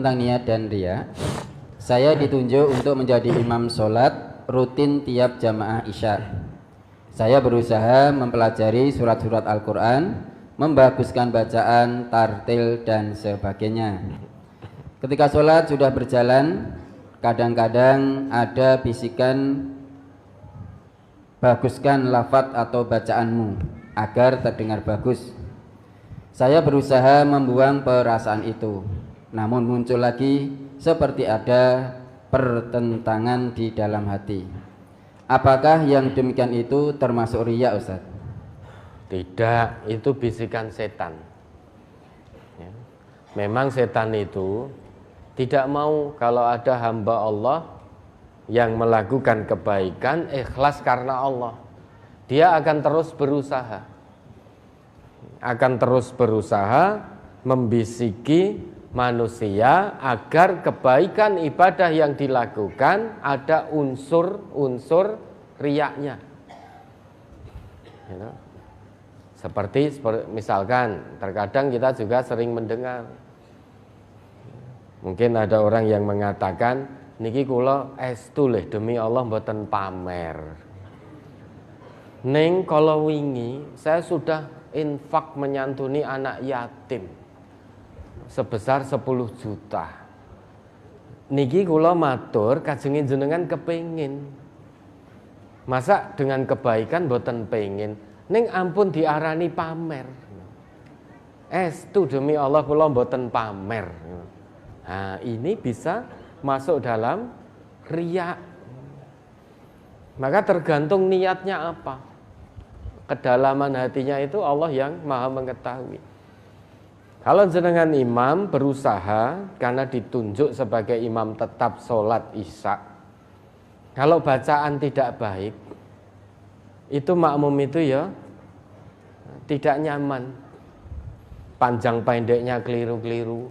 tentang niat dan riya. Saya ditunjuk untuk menjadi imam sholat rutin tiap jamaah isya. Saya berusaha mempelajari surat-surat Al-Quran, membaguskan bacaan, tartil, dan sebagainya. Ketika sholat sudah berjalan, kadang-kadang ada bisikan, baguskan lafaz atau bacaanmu agar terdengar bagus. Saya berusaha membuang perasaan itu, namun muncul lagi seperti ada pertentangan di dalam hati. Apakah yang demikian itu termasuk riya, Ustaz? Tidak, itu bisikan setan. Ya. Memang setan itu tidak mau kalau ada hamba Allah yang melakukan kebaikan ikhlas karena Allah. Dia akan terus berusaha membisiki manusia agar kebaikan ibadah yang dilakukan ada unsur-unsur riyaknya. Seperti misalkan terkadang kita juga sering mendengar, mungkin ada orang yang mengatakan, niki kula estu leh demi Allah mboten pamer. Ning kalau wingi saya sudah infak menyantuni anak yatim sebesar 10 juta. Niki kula matur kajengin jenengan kepengin. Masa dengan kebaikan mboten pengin, ning ampun diarani pamer. Estu demi Allah kula mboten pamer. Nah, ini bisa masuk dalam riya. Maka tergantung niatnya apa. Kedalaman hatinya itu Allah yang Maha mengetahui. Kalau jenengan imam berusaha karena ditunjuk sebagai imam tetap sholat isya, kalau bacaan tidak baik, itu makmum itu ya tidak nyaman. Panjang pendeknya keliru-keliru.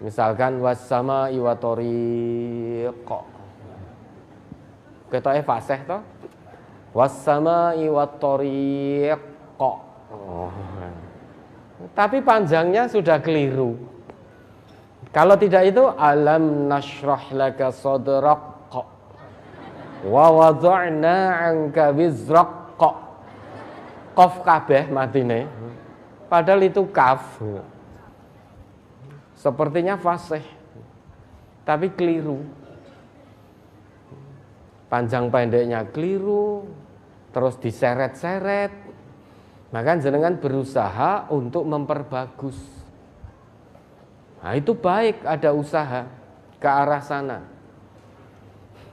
Misalkan wassama iwatoriq. Ketoke fasih toh? Wassama iwatoriq. Tapi panjangnya sudah keliru. Kalau tidak itu alam nashrah laka sadrak wa wada'na 'anka wizrak. Qaf kabeh matine. Padahal itu kaf. Sepertinya fasih. Tapi keliru. Panjang pendeknya keliru, terus diseret-seret. Maka jenengan berusaha untuk memperbagus. Nah, itu baik ada usaha ke arah sana.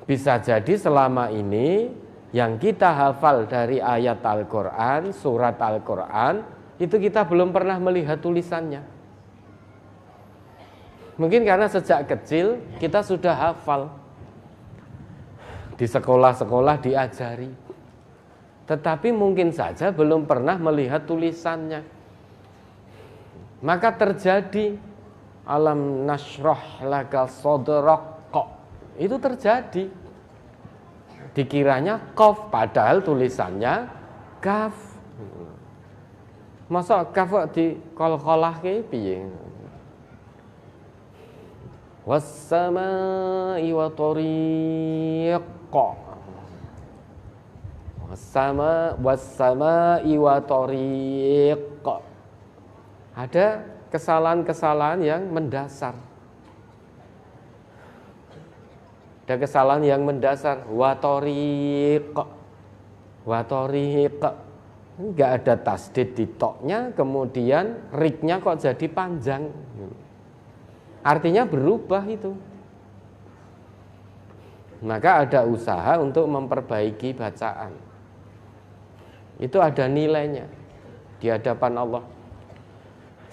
Bisa jadi selama ini yang kita hafal dari ayat Al-Quran, surat Al-Quran, itu kita belum pernah melihat tulisannya. Mungkin karena sejak kecil kita sudah hafal. Di sekolah-sekolah diajari. Tetapi mungkin saja belum pernah melihat tulisannya. Maka terjadi alam nashrah laka sadrak. Itu terjadi. Dikiranya qaf padahal tulisannya kaf. Masa kaf di kol-kolahke piye? Was-samaa'i wa tariq. Was-samaa'i wa tariq. Ada kesalahan-kesalahan yang mendasar. Ada kesalahan yang mendasar. Wa tariq. Wa tariq. Enggak ada tasdid di toknya, kemudian riknya kok jadi panjang. Artinya berubah itu. Maka ada usaha untuk memperbaiki bacaan. Itu ada nilainya di hadapan Allah.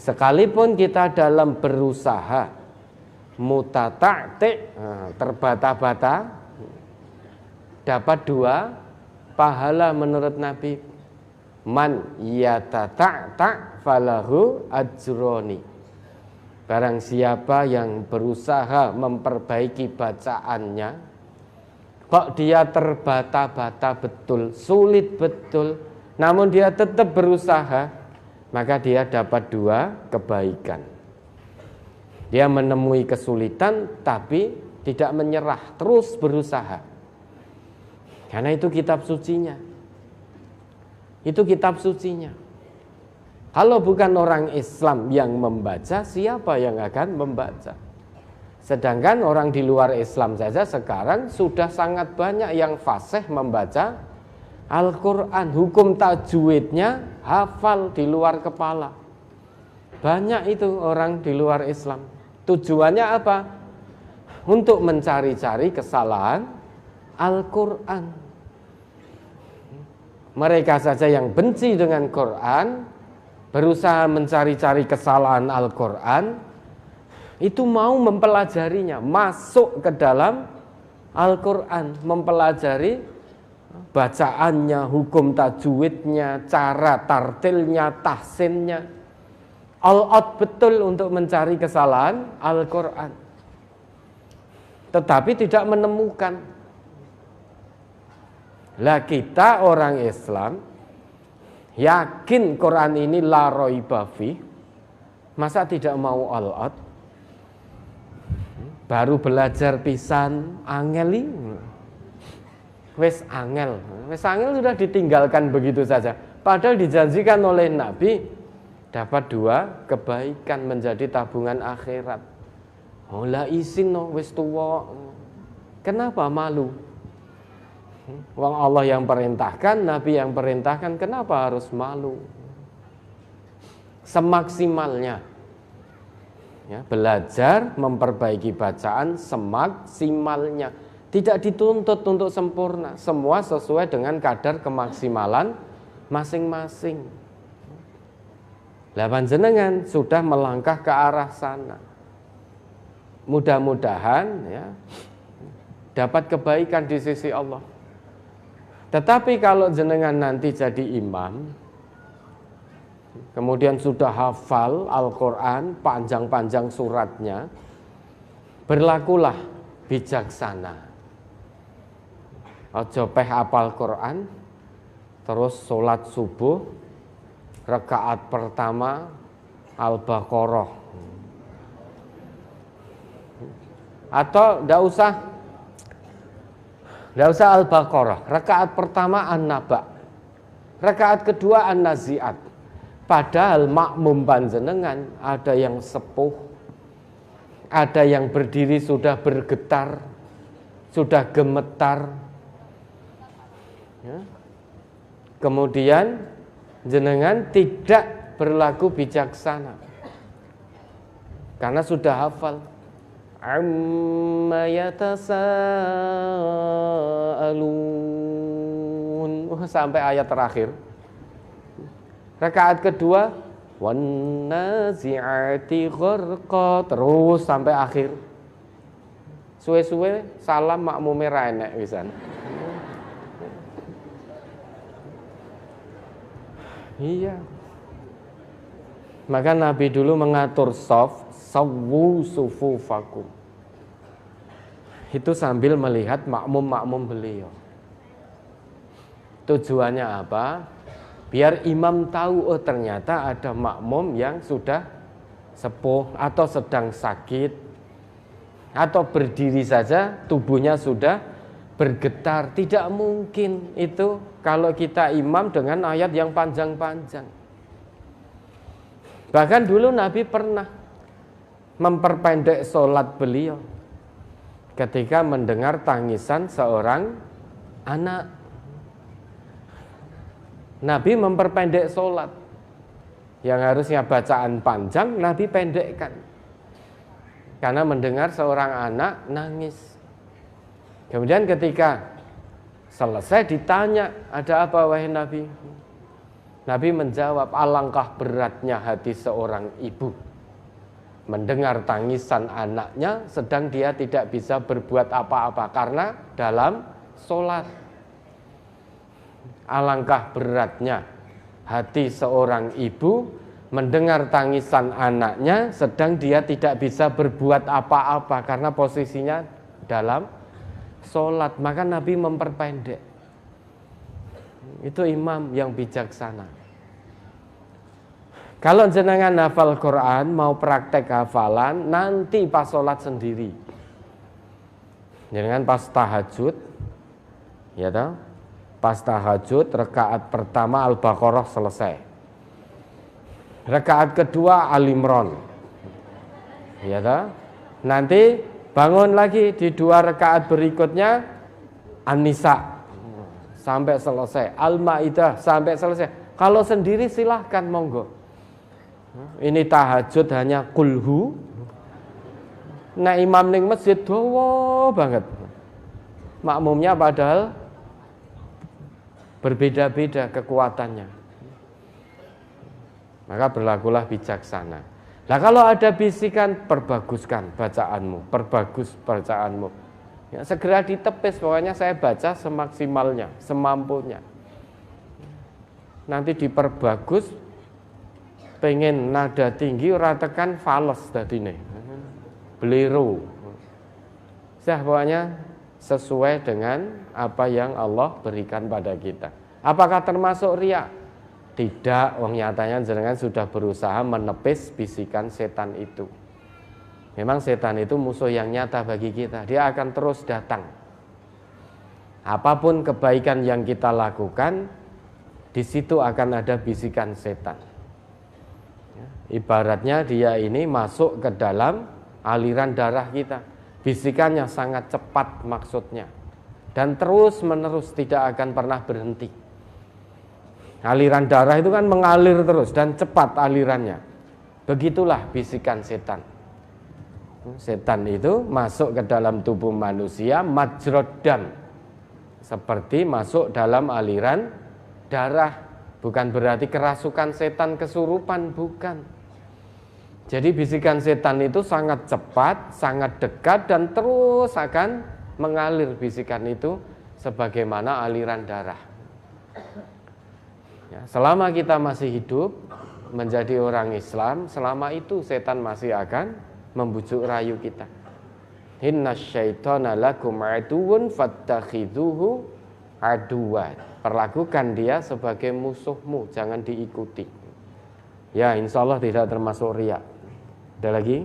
Sekalipun kita dalam berusaha mutata'ti, terbata-bata, dapat 2 pahala menurut Nabi. Man yatata'ta falahu ajroni. Barang siapa yang berusaha memperbaiki bacaannya, kok dia terbata-bata betul, sulit betul, namun dia tetap berusaha, maka dia dapat 2 kebaikan. Dia menemui kesulitan tapi tidak menyerah, terus berusaha. Karena itu kitab sucinya. Itu kitab sucinya. Kalau bukan orang Islam yang membaca, siapa yang akan membaca? Sedangkan orang di luar Islam saja sekarang sudah sangat banyak yang fasih membaca Al-Quran. Hukum tajwidnya hafal di luar kepala. Banyak itu orang di luar Islam. Tujuannya apa? Untuk mencari-cari kesalahan Al-Quran. Mereka saja yang benci dengan Quran, berusaha mencari-cari kesalahan Al-Quran, itu mau mempelajarinya, masuk ke dalam Al-Quran, mempelajari bacaannya, hukum tajwidnya, cara tartilnya, tahsinnya, all out betul untuk mencari kesalahan Al-Quran. Tetapi tidak menemukan. Lah kita orang Islam yakin Quran ini la raiba fi, masa tidak mau all out? Baru belajar pisan angel ini. Wes angel sudah ditinggalkan begitu saja. Padahal dijanjikan oleh Nabi dapat 2 kebaikan menjadi tabungan akhirat. Oh la isin no wes tuwa. Kenapa malu? Wong Allah yang perintahkan, Nabi yang perintahkan, kenapa harus malu? Semaksimalnya ya, belajar memperbaiki bacaan semaksimalnya. Tidak dituntut untuk sempurna, semua sesuai dengan kadar kemaksimalan masing-masing. Lah panjenengan sudah melangkah ke arah sana. Mudah-mudahan ya dapat kebaikan di sisi Allah. Tetapi kalau jenengan nanti jadi imam, kemudian sudah hafal Al-Quran, panjang-panjang suratnya, berlakulah bijaksana. Ojo peh hafal Quran, terus sholat subuh, rakaat pertama Al-Baqarah. Atau tidak usah Al-Baqarah, rakaat pertama An-Naba, rakaat kedua An-Nazi'at. Padahal makmum panjenengan ada yang sepuh, ada yang berdiri sudah bergetar, sudah gemetar. Ya. Kemudian jenengan tidak berlaku bijaksana karena sudah hafal. Amma yatasaalun sampai ayat terakhir. Rakaat kedua wan nazi'ati gharqa, terus sampai akhir. Suwe-suwe salam makmume ra enek pisan. Iya. Maka Nabi dulu mengatur sawwu sufufakum. Itu sambil melihat makmum-makmum beliau. Tujuannya apa? Biar imam tahu, oh ternyata ada makmum yang sudah sepuh atau sedang sakit, atau berdiri saja tubuhnya sudah bergetar. Tidak mungkin itu kalau kita imam dengan ayat yang panjang-panjang. Bahkan dulu Nabi pernah memperpendek sholat beliau ketika mendengar tangisan seorang anak. Nabi memperpendek sholat. Yang harusnya bacaan panjang, Nabi pendekkan. Karena mendengar seorang anak nangis. Kemudian ketika selesai ditanya, ada apa wahai Nabi? Nabi menjawab, alangkah beratnya hati seorang ibu mendengar tangisan anaknya sedang dia tidak bisa berbuat apa-apa karena dalam sholat. Alangkah beratnya hati seorang ibu mendengar tangisan anaknya sedang dia tidak bisa berbuat apa-apa karena posisinya dalam sholat. Maka Nabi memperpendek. Itu imam yang bijaksana. Kalau jenengan hafal Quran, mau praktek hafalan, nanti pas sholat sendiri. Jenengan pas tahajud, ya toh? Pas tahajud, rakaat pertama Al-Baqarah selesai. Rakaat kedua Al-Imran. Ya toh? Nanti bangun lagi di 2 rakaat berikutnya An-Nisa sampai selesai, Al-Maidah sampai selesai. Kalau sendiri silahkan monggo. Ini tahajud hanya kulhu. Nah imam ning masjid dawa banget. Makmumnya padahal berbeda-beda kekuatannya. Maka berlakulah bijaksana. Nah kalau ada bisikan, perbaguskan bacaanmu, perbagus bacaanmu. Ya, segera ditepis, pokoknya saya baca semaksimalnya, semampunya. Nanti diperbagus, pengen nada tinggi ora tekan fales dadine. Beliru. Pokoknya sesuai dengan apa yang Allah berikan pada kita. Apakah termasuk riya? Tidak, wong nyatanya jenengan sudah berusaha menepis bisikan setan itu. Memang setan itu musuh yang nyata bagi kita. Dia akan terus datang. Apapun kebaikan yang kita lakukan, di situ akan ada bisikan setan. Ibaratnya dia ini masuk ke dalam aliran darah kita. Bisikannya sangat cepat maksudnya. Dan terus menerus tidak akan pernah berhenti. Aliran darah itu kan mengalir terus dan cepat alirannya. Begitulah bisikan setan. Setan itu masuk ke dalam tubuh manusia majrad dam. Seperti masuk dalam aliran darah. Bukan berarti kerasukan setan kesurupan, bukan. Jadi bisikan setan itu sangat cepat, sangat dekat dan terus akan mengalir bisikan itu sebagaimana aliran darah. Ya, selama kita masih hidup menjadi orang Islam, selama itu setan masih akan membujuk rayu kita. Inna syaitana lakum aduwwun fattakhidhuhu aduwwan. Perlakukan dia sebagai musuhmu, jangan diikuti. Ya, insya Allah tidak termasuk riya. Ada lagi?